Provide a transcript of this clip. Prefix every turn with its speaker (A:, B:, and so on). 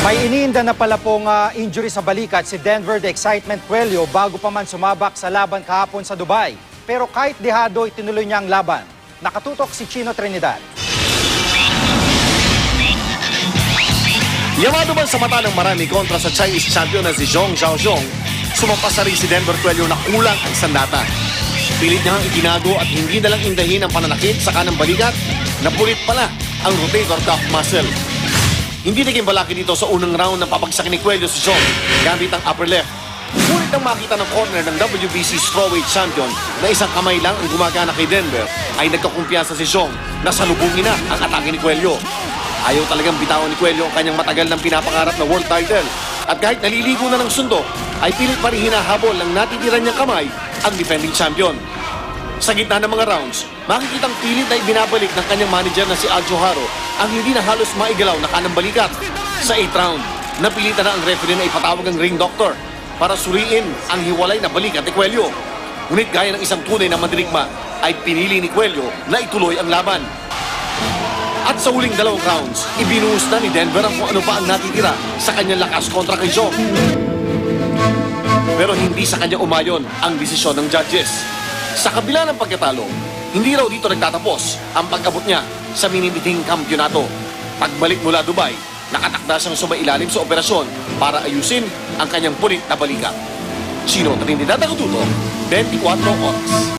A: May iniinda na pala pong injury sa balikat si Denver The Excitement Cuello bago pa man sumabak sa laban kahapon sa Dubai. Pero kahit dehado, itinuloy niya ang laban. Nakatutok si Chino Trinidad.
B: Yamado man sa mata ng marami kontra sa Chinese champion na si Zhong Zhaozhong, sumampas na rin si Denver Cuello na kulang ang sandata. Pilit niyang itinago at hindi na lang indahin ang pananakit sa kanang balikat, napulit pala ang rotator cuff muscle. Hindi naging balaki dito sa unang round ng papagsakin ni Cuello si Zhong gamit ang upper left. Ngunit nang makita ng corner ng WBC strawweight champion na isang kamay lang ang gumagana kay Denver, ay nagkakumpiyansa si Zhong na salubungin na ang atake ni Cuello. Ayaw talagang bitawan ni Cuello ang kanyang matagal ng pinapangarap na world title. At kahit naliligo na ng sundo, ay pilit pa rin hinahabol ng natitira niyang kamay ang defending champion. Sa gitna ng mga rounds, makikitang pilit na ibinabalik ng kanyang manager na si Aljo Haro ang hindi na halos maigalaw na kanang balikat. Sa 8th round, napilitan na ang referee na ipatawag ang ring doctor para suriin ang hiwalay na balikat ni Cuello. Ngunit gaya ng isang tunay na mandirigma, ay pinili ni Cuello na ituloy ang laban. At sa huling 2 rounds, ibinuhos na ni Denver ang kung ano pa ang natitira sa kanyang lakas kontra kay Zhong. Pero hindi sa kanya umayon ang desisyon ng judges. Sa kabila ng pagkatalo, hindi raw dito nagtatapos ang pag-abot niya sa minibiting kampyonato. Pagbalik mula Dubai, nakatakda siyang sumailalim sa operasyon para ayusin ang kanyang punit na balikat. Chino Trinidad, Nakatutok, 24 Oras.